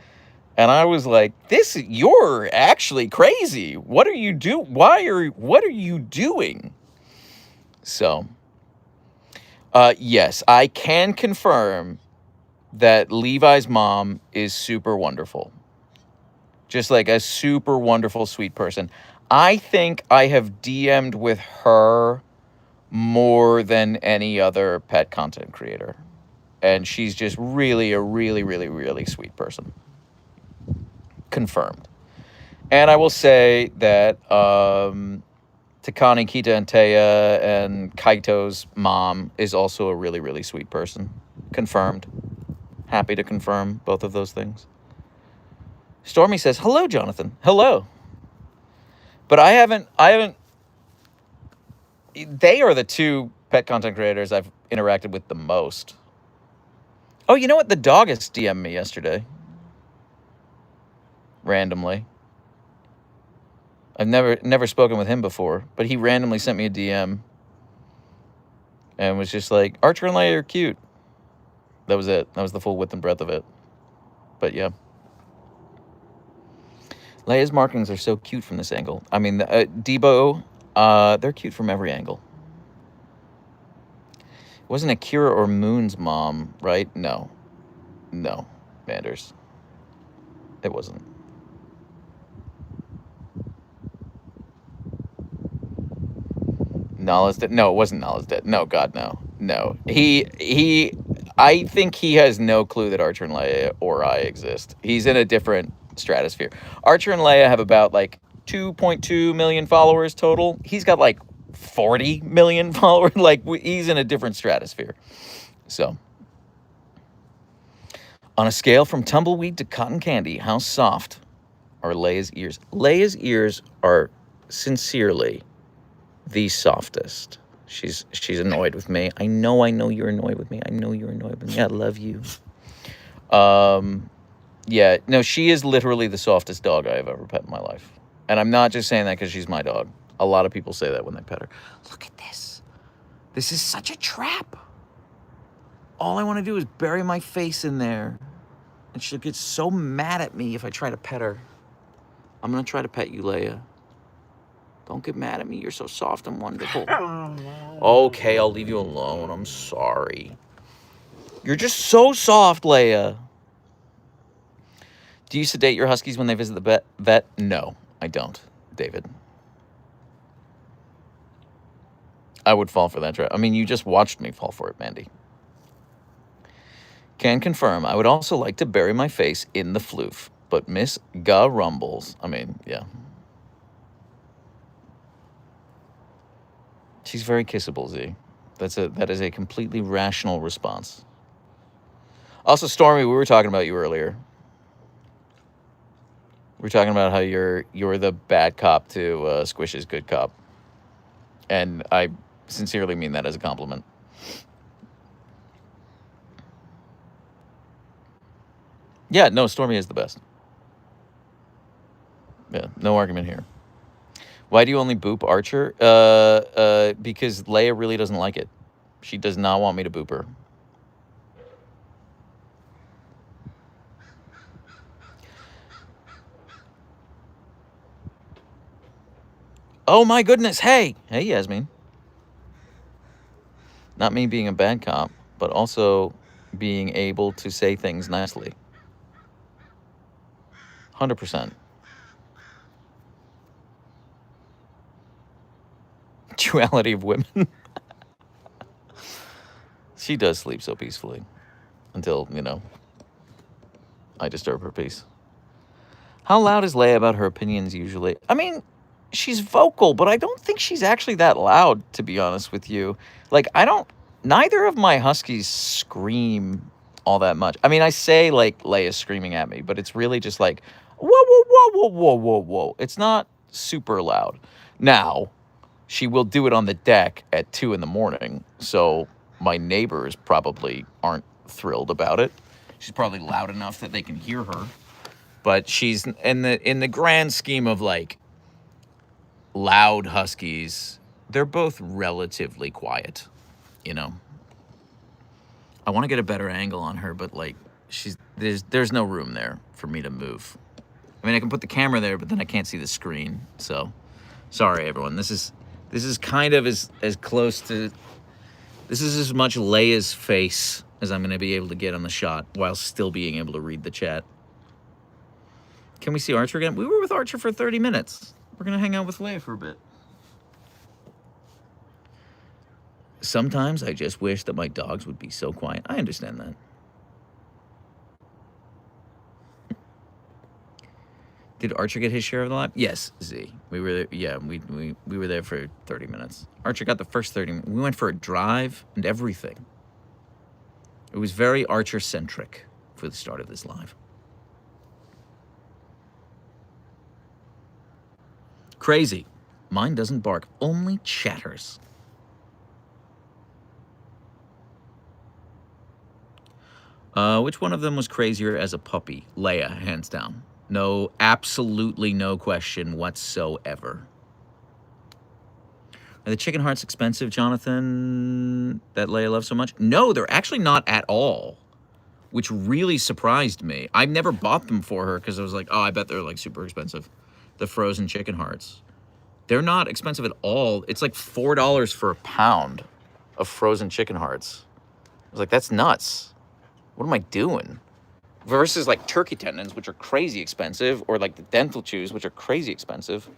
Speaker 1: And I was like, you're actually crazy. What are you what are you doing? So, yes, I can confirm that Levi's mom is super wonderful. Just like a super wonderful, sweet person. I think I have DM'd with her more than any other pet content creator. And she's just really a really, really, really sweet person. Confirmed. And I will say that Takani, Kita, and Taya and Kaito's mom is also a really, really sweet person. Confirmed. Happy to confirm both of those things. Stormy says, hello, Jonathan. Hello. But I haven't, they are the two pet content creators I've interacted with the most. Oh, you know what? The doggist DM'd me yesterday. Randomly. I've never spoken with him before, but he randomly sent me a DM and was just like, Archer and Leia are cute. That was it. That was the full width and breadth of it. But yeah. Leia's markings are so cute from this angle. I mean, Debo, they're cute from every angle. It wasn't Akira or Moon's mom, right? No, Manders. It wasn't. Nala's dead. No, it wasn't Nala's dead. No, God, no. No. I think he has no clue that Archer and Leia or I exist. He's in a different stratosphere. Archer and Leia have about like 2.2 million followers total. He's got like 40 million followers. Like, he's in a different stratosphere. So, on a scale from tumbleweed to cotton candy, how soft are Leia's ears? Leia's ears are sincerely the softest. She's annoyed with me. I know you're annoyed with me. I know you're annoyed with me. I love you. Yeah, no, she is literally the softest dog I have ever pet in my life. And I'm not just saying that because she's my dog. A lot of people say that when they pet her. Look at this. This is such a trap. All I want to do is bury my face in there. And she'll get so mad at me if I try to pet her. I'm going to try to pet you, Leia. Don't get mad at me. You're so soft and wonderful. Okay, I'll leave you alone. I'm sorry. You're just so soft, Leia. Do you sedate your Huskies when they visit the vet? No, I don't, David. I would fall for that trap. I mean, you just watched me fall for it, Mandy. Can confirm, I would also like to bury my face in the floof, but Miss Ga rumbles. I mean, yeah. She's very kissable, Z. That is a completely rational response. Also, Stormy, we were talking about you earlier. We were talking about how you're the bad cop to Squish's good cop. And I sincerely mean that as a compliment. Yeah, no, Stormy is the best. Yeah, no argument here. Why do you only boop Archer? Because Leia really doesn't like it. She does not want me to boop her. Oh my goodness, hey! Hey, Yasmin. Not me being a bad cop, but also being able to say things nicely. 100%. Duality of women. She does sleep so peacefully. Until, I disturb her peace. How loud is Leia about her opinions usually? I mean, she's vocal, but I don't think she's actually that loud, to be honest with you. Like, neither of my Huskies scream all that much. I mean, I say, like, Leia's screaming at me, but it's really just like, whoa, whoa, whoa, whoa, whoa, whoa, whoa. It's not super loud. Now, she will do it on the deck at 2 in the morning, so my neighbors probably aren't thrilled about it. She's probably loud enough that they can hear her. But she's in the grand scheme of like loud Huskies, they're both relatively quiet, I want to get a better angle on her, but like there's no room there for me to move. I mean, I can put the camera there, but then I can't see the screen. So, sorry everyone. This is kind of as close to, this is as much Leia's face as I'm going to be able to get on the shot while still being able to read the chat. Can we see Archer again? We were with Archer for 30 minutes. We're going to hang out with Leia for a bit. Sometimes I just wish that my dogs would be so quiet. I understand that. Did Archer get his share of the lap? Yes, Z. We were there, yeah, we were there for 30 minutes. Archer got the first 30 minutes. We went for a drive and everything. It was very Archer-centric for the start of this live. Crazy. Mine doesn't bark, only chatters. Which one of them was crazier as a puppy? Leia, hands down. No, absolutely no question whatsoever. Are the chicken hearts expensive, Jonathan, that Leia loves so much? No, they're actually not at all, which really surprised me. I've never bought them for her because I was like, oh, I bet they're like super expensive. The frozen chicken hearts. They're not expensive at all. It's like $4 for a pound of frozen chicken hearts. I was like, that's nuts. What am I doing? Versus like turkey tendons, which are crazy expensive, or like the dental chews, which are crazy expensive.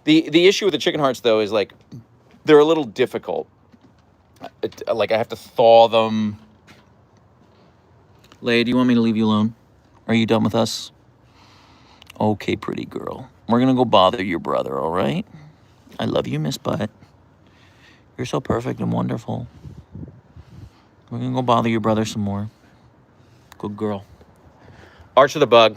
Speaker 1: The issue with the chicken hearts, though, is like they're a little difficult. Like I have to thaw them. Leia, do you want me to leave you alone? Are you done with us? Okay, pretty girl. We're going to go bother your brother, all right? I love you, Miss Butt. You're so perfect and wonderful. We're going to go bother your brother some more. Good girl. Archer the Bug,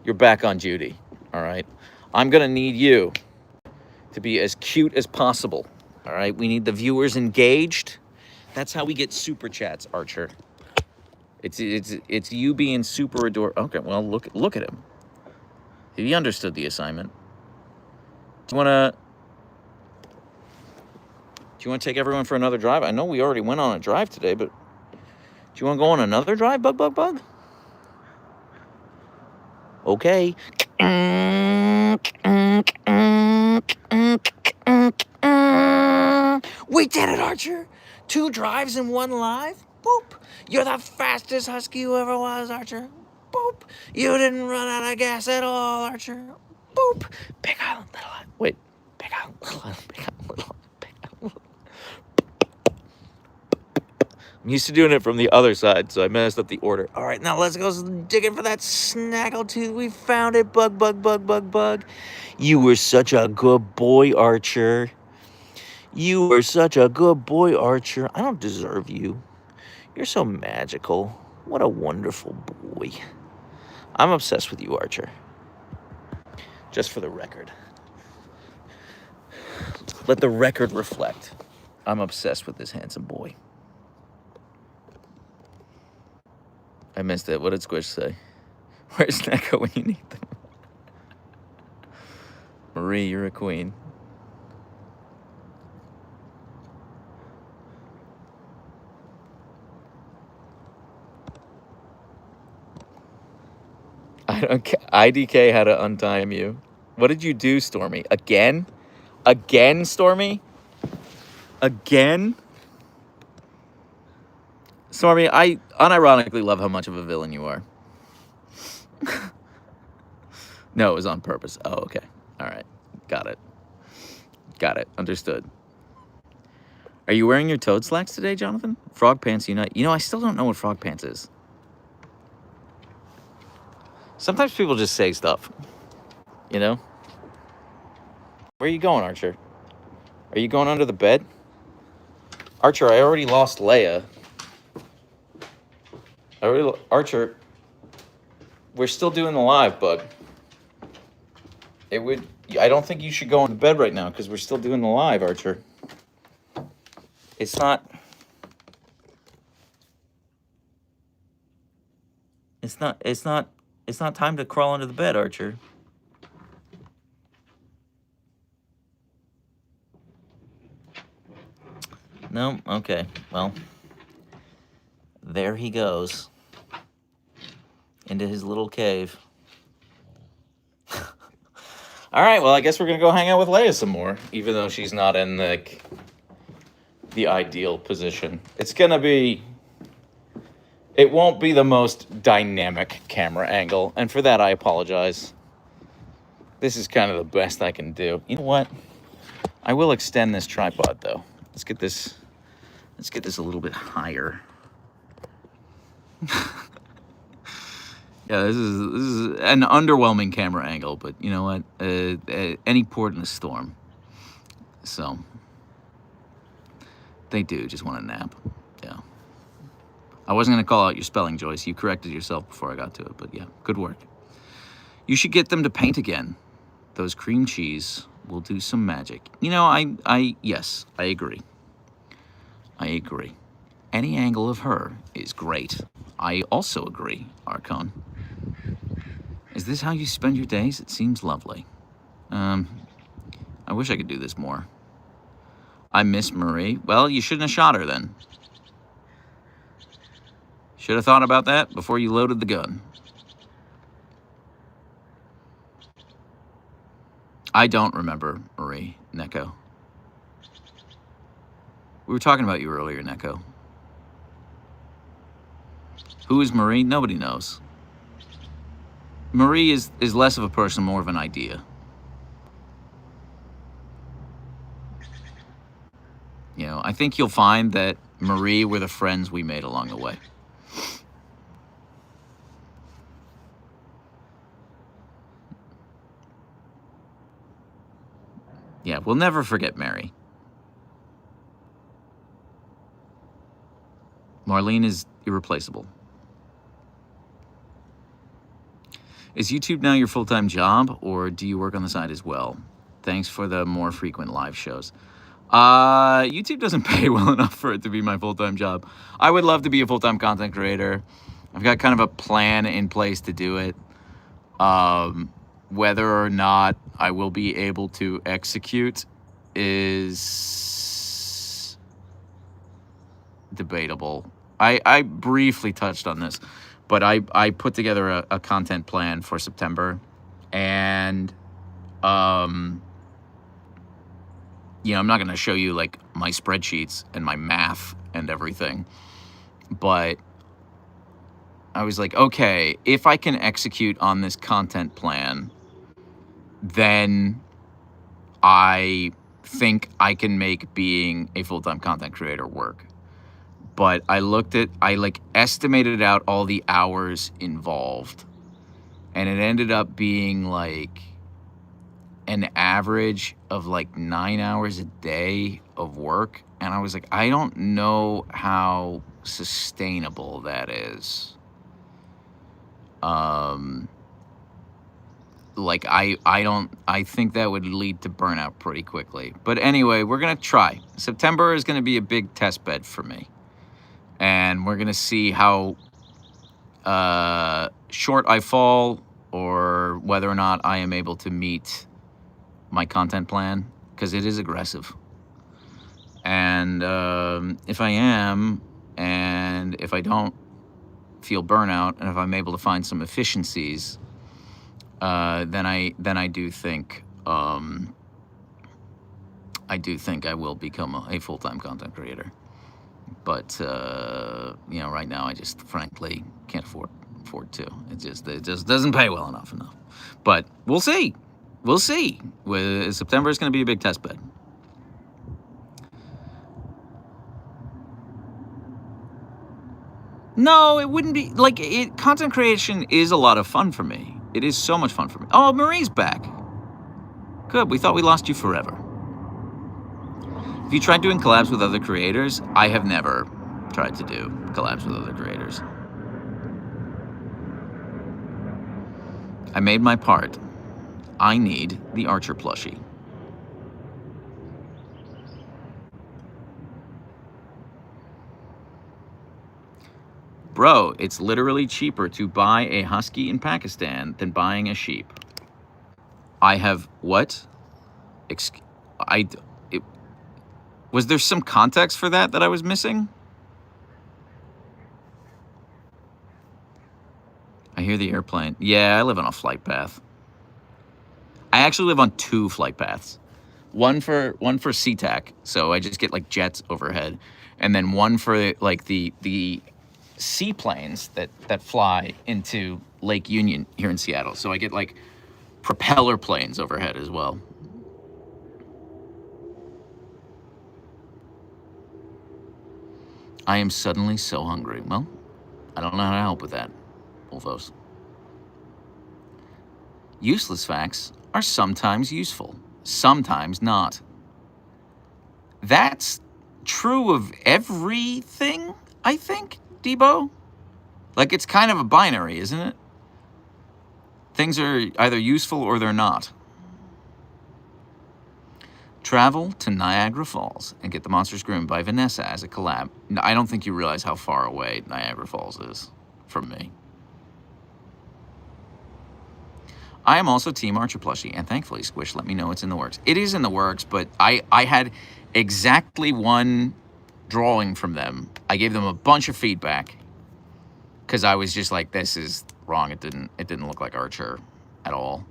Speaker 1: you're back on duty, all right? I'm going to need you to be as cute as possible, all right? We need the viewers engaged. That's how we get super chats, Archer. It's you being super adorable. Okay, well, look at him. He understood the assignment. Do you want to take everyone for another drive? I know we already went on a drive today, but do you want to go on another drive, Bug? Okay. We did it, Archer. 2 drives in 1 live. Boop. You're the fastest Husky you ever was, Archer. Boop. You didn't run out of gas at all, Archer. Boop. Big Island, Little Island. Wait. big out, little L, big out, little L, big out, little L. I'm used to doing it from the other side, so I messed up the order. All right, now let's go digging for that snaggletooth. We found it. Bug, bug, bug, bug, bug. You were such a good boy, Archer. You were such a good boy, Archer. I don't deserve you. You're so magical. What a wonderful boy. I'm obsessed with you, Archer. Just for the record. Let the record reflect. I'm obsessed with this handsome boy. I missed it. What did Squish say? Where's Neko when you need them? Marie, you're a queen. IDK had to untime you. What did you do, Stormy? Again? Again, Stormy? Again? Stormy, I unironically love how much of a villain you are. No, it was on purpose. Oh, okay. All right. Got it. Got it. Understood. Are you wearing your toad slacks today, Jonathan? Frog pants unite. You know, I still don't know what frog pants is. Sometimes people just say stuff. You know? Where are you going, Archer? Are you going under the bed? Archer, I already lost Leia. Archer, we're still doing the live, bud. I don't think you should go into bed right now because we're still doing the live, Archer. It's not time to crawl under the bed, Archer. No? Okay. Well, there he goes. Into his little cave. All right, well, I guess we're going to go hang out with Leia some more, even though she's not in the ideal position. It won't be the most dynamic camera angle, and for that I apologize. This is kind of the best I can do. You know what? I will extend this tripod, though. Let's get this a little bit higher. Yeah, this is an underwhelming camera angle, but you know what? Any port in a storm. So they do just want a nap. Yeah. I wasn't going to call out your spelling, Joyce. You corrected yourself before I got to it, but yeah, good work. You should get them to paint again. Those cream cheese will do some magic. You know, yes, I agree. I agree. Any angle of her is great. I also agree, Archon. Is this how you spend your days? It seems lovely. I wish I could do this more. I miss Marie. Well, you shouldn't have shot her then. Should have thought about that before you loaded the gun. I don't remember Marie, Neko. We were talking about you earlier, Neko. Who is Marie? Nobody knows. Marie is less of a person, more of an idea. You know, I think you'll find that Marie were the friends we made along the way. Yeah, we'll never forget Mary. Marlene is irreplaceable. Is YouTube now your full-time job, or do you work on the side as well? Thanks for the more frequent live shows. YouTube doesn't pay well enough for it to be my full-time job. I would love to be a full-time content creator. I've got kind of a plan in place to do it. Whether or not I will be able to execute is debatable. I briefly touched on this, but I put together a content plan for September, and you know, I'm not going to show you like my spreadsheets and my math and everything, but I was like, okay, if I can execute on this content plan, then I think I can make being a full-time content creator work. But I like estimated out all the hours involved, and it ended up being like an average of like 9 hours a day of work. And I was like, I don't know how sustainable that is. Like I think that would lead to burnout pretty quickly. But anyway, we're gonna try. September is gonna be a big test bed for me, and we're gonna see how short I fall, or whether or not I am able to meet my content plan, because it is aggressive. And if I am, and if I don't feel burnout, and if I'm able to find some efficiencies, then I do think I will become a full-time content creator. But you know, right now I just frankly can't afford to. It just doesn't pay well enough. But we'll see. We'll see. September is going to be a big test bed. No, it wouldn't be like it. Content creation is a lot of fun for me. It is so much fun for me. Oh, Marie's back. Good. We thought we lost you forever. Have you tried doing collabs with other creators? I have never tried to do collabs with other creators. I made my part. I need the Archer plushie. Bro, it's literally cheaper to buy a husky in Pakistan than buying a sheep. I have what? Was there some context for that I was missing? I hear the airplane. Yeah, I live on a flight path. I actually live on 2 flight paths. One for SeaTac, so I just get like jets overhead, and then one for like the seaplanes that fly into Lake Union here in Seattle. So I get like propeller planes overhead as well. I am suddenly so hungry. Well, I don't know how to help with that, Wolfos. Useless facts are sometimes useful, sometimes not. That's true of everything, I think, Debo. Like, it's kind of a binary, isn't it? Things are either useful or they're not. Travel to Niagara Falls and get the Monsters Groomed by Vanessa as a collab. I don't think you realize how far away Niagara Falls is from me. I am also Team Archer plushie, and thankfully Squish let me know it's in the works. It is in the works, but I had exactly one drawing from them. I gave them a bunch of feedback because I was just like, this is wrong. It didn't look like Archer at all.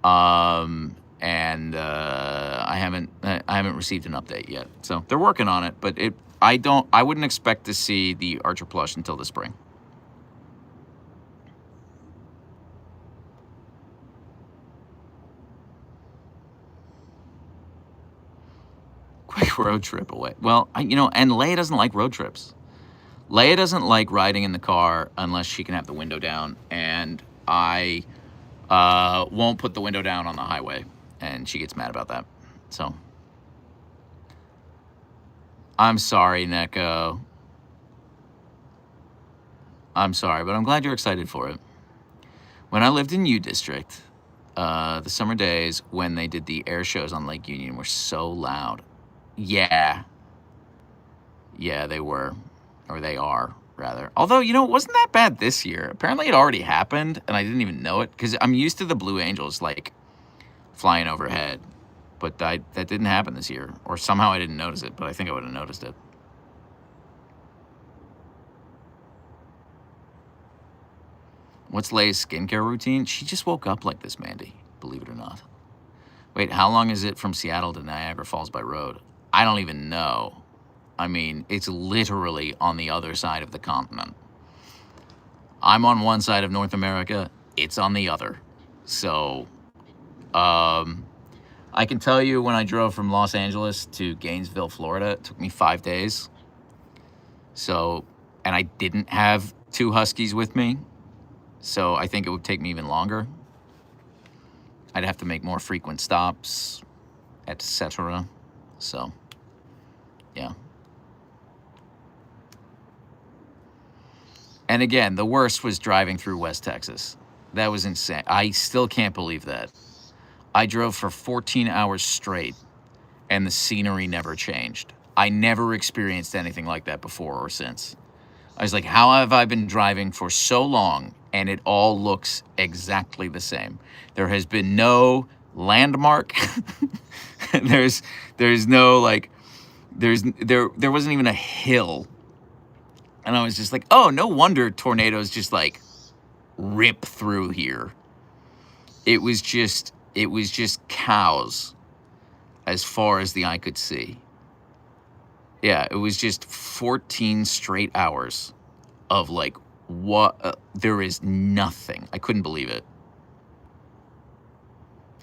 Speaker 1: And I haven't received an update yet. So they're working on it, but I wouldn't expect to see the Archer plush until the spring. Quick road trip away. Well, and Leia doesn't like road trips. Leia doesn't like riding in the car unless she can have the window down, and I won't put the window down on the highway, and she gets mad about that. So I'm sorry, Neko. I'm sorry, but I'm glad you're excited for it. When I lived in U District, the summer days when they did the air shows on Lake Union were so loud. Yeah, they were, or they are, rather. Although, it wasn't that bad this year. Apparently it already happened, and I didn't even know it, because I'm used to the Blue Angels, like, flying overhead. But that didn't happen this year, or somehow I didn't notice it, but I think I would have noticed it. What's Leia's skincare routine? She just woke up like this, Mandy, believe it or not. Wait, how long is it from Seattle to Niagara Falls by road? I don't even know. I mean, it's literally on the other side of the continent. I'm on one side of North America. It's on the other. So, I can tell you when I drove from Los Angeles to Gainesville, Florida, it took me 5 days. So, and I didn't have 2 Huskies with me, so I think it would take me even longer. I'd have to make more frequent stops, etc. So, yeah. And again, the worst was driving through West Texas. That was insane. I still can't believe that. I drove for 14 hours straight, and the scenery never changed. I never experienced anything like that before or since. I was like, how have I been driving for so long, and it all looks exactly the same? There has been no landmark. there's no like, there wasn't even a hill. And I was just like, oh, no wonder tornadoes just like rip through here. It was just cows as far as the eye could see. Yeah, it was just 14 straight hours of like, what? There is nothing. I couldn't believe it.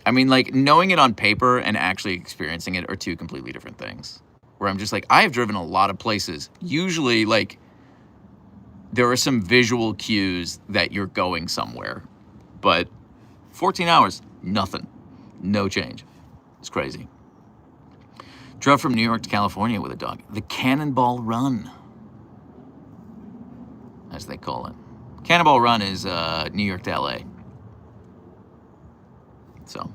Speaker 1: I mean, like, knowing it on paper and actually experiencing it are 2 completely different things. Where I'm just like, I have driven a lot of places. Usually, like, there are some visual cues that you're going somewhere. But 14 hours, nothing. No change. It's crazy. Drove from New York to California with a dog. The Cannonball Run, as they call it. Cannonball Run is New York to LA. So,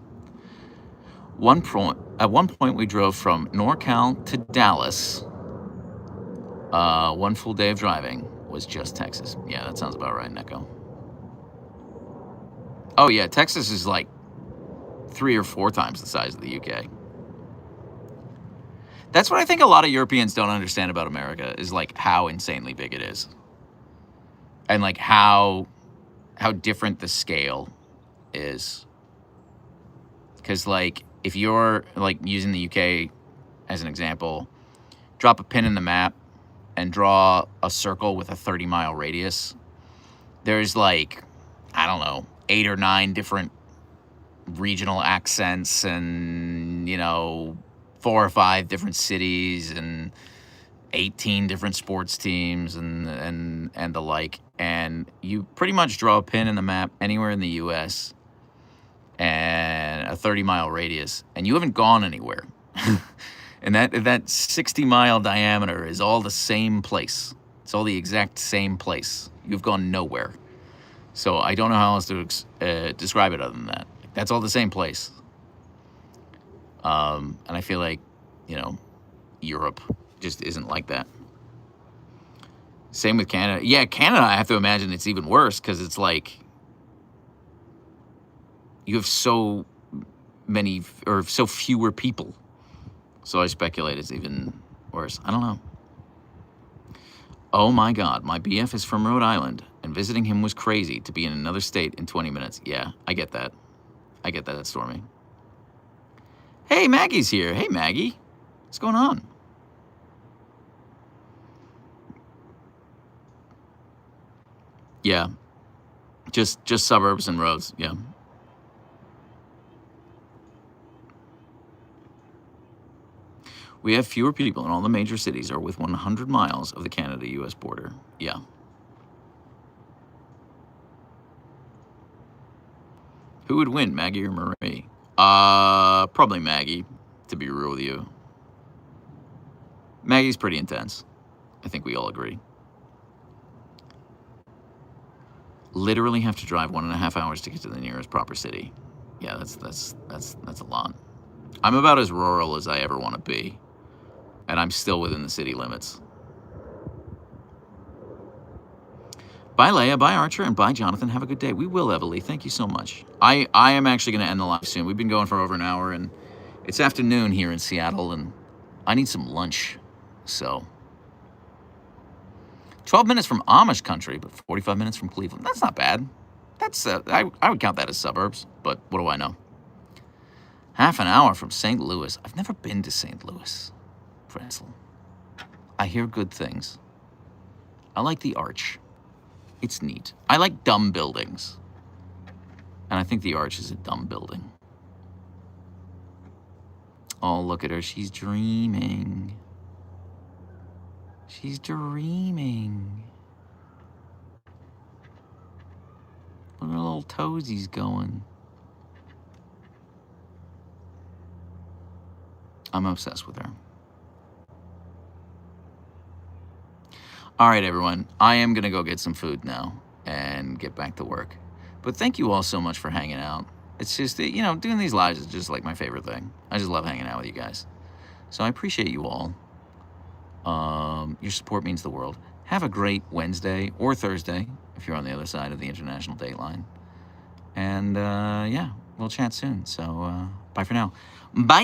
Speaker 1: at one point we drove from NorCal to Dallas. 1 full day of driving was just Texas. Yeah, that sounds about right, Neko. Oh yeah, Texas is like 3 or 4 times the size of the UK. That's what I think a lot of Europeans don't understand about America, is like how insanely big it is. And like how different the scale is. Because like if you're like using the UK as an example, drop a pin in the map and draw a circle with a 30-mile radius. There's like, I don't know, 8 or 9 different regional accents and, 4 or 5 different cities and 18 different sports teams and the like. And you pretty much draw a pin in the map anywhere in the US and a 30-mile radius, and you haven't gone anywhere. And that 60-mile diameter is all the same place. It's all the exact same place. You've gone nowhere. So I don't know how else to describe it other than that. That's all the same place. And I feel like, Europe just isn't like that. Same with Canada. Yeah, Canada, I have to imagine it's even worse because it's like you have so many or so fewer people. So I speculate it's even worse. I don't know. Oh my God, my BF is from Rhode Island, and visiting him was crazy to be in another state in 20 minutes. Yeah, I get that. I get that, Stormy. Hey, Maggie's here. Hey, Maggie. What's going on? Yeah, just suburbs and roads, yeah. We have fewer people in all the major cities are within 100 miles of the Canada-US border. Yeah. Who would win, Maggie or Marie? Probably Maggie, to be real with you. Maggie's pretty intense. I think we all agree. Literally have to drive 1.5 hours to get to the nearest proper city. Yeah, that's a lot. I'm about as rural as I ever want to be, and I'm still within the city limits. Bye, Leia. Bye, Archer. And bye, Jonathan. Have a good day. We will, Evalie. Thank you so much. I am actually going to end the live soon. We've been going for over an hour, and it's afternoon here in Seattle, and I need some lunch. So, 12 minutes from Amish country, but 45 minutes from Cleveland. That's not bad. That's I would count that as suburbs, but what do I know? Half an hour from St. Louis. I've never been to St. Louis, Franzel. I hear good things. I like the Arch. It's neat. I like dumb buildings. And I think the Arch is a dumb building. Oh, look at her. She's dreaming. She's dreaming. Look at her little toesies going. I'm obsessed with her. All right, everyone. I am going to go get some food now and get back to work. But thank you all so much for hanging out. It's just, you know, doing these lives is just like my favorite thing. I just love hanging out with you guys. So I appreciate you all. Your support means the world. Have a great Wednesday or Thursday if you're on the other side of the international date line. And yeah, we'll chat soon. So bye for now. Bye.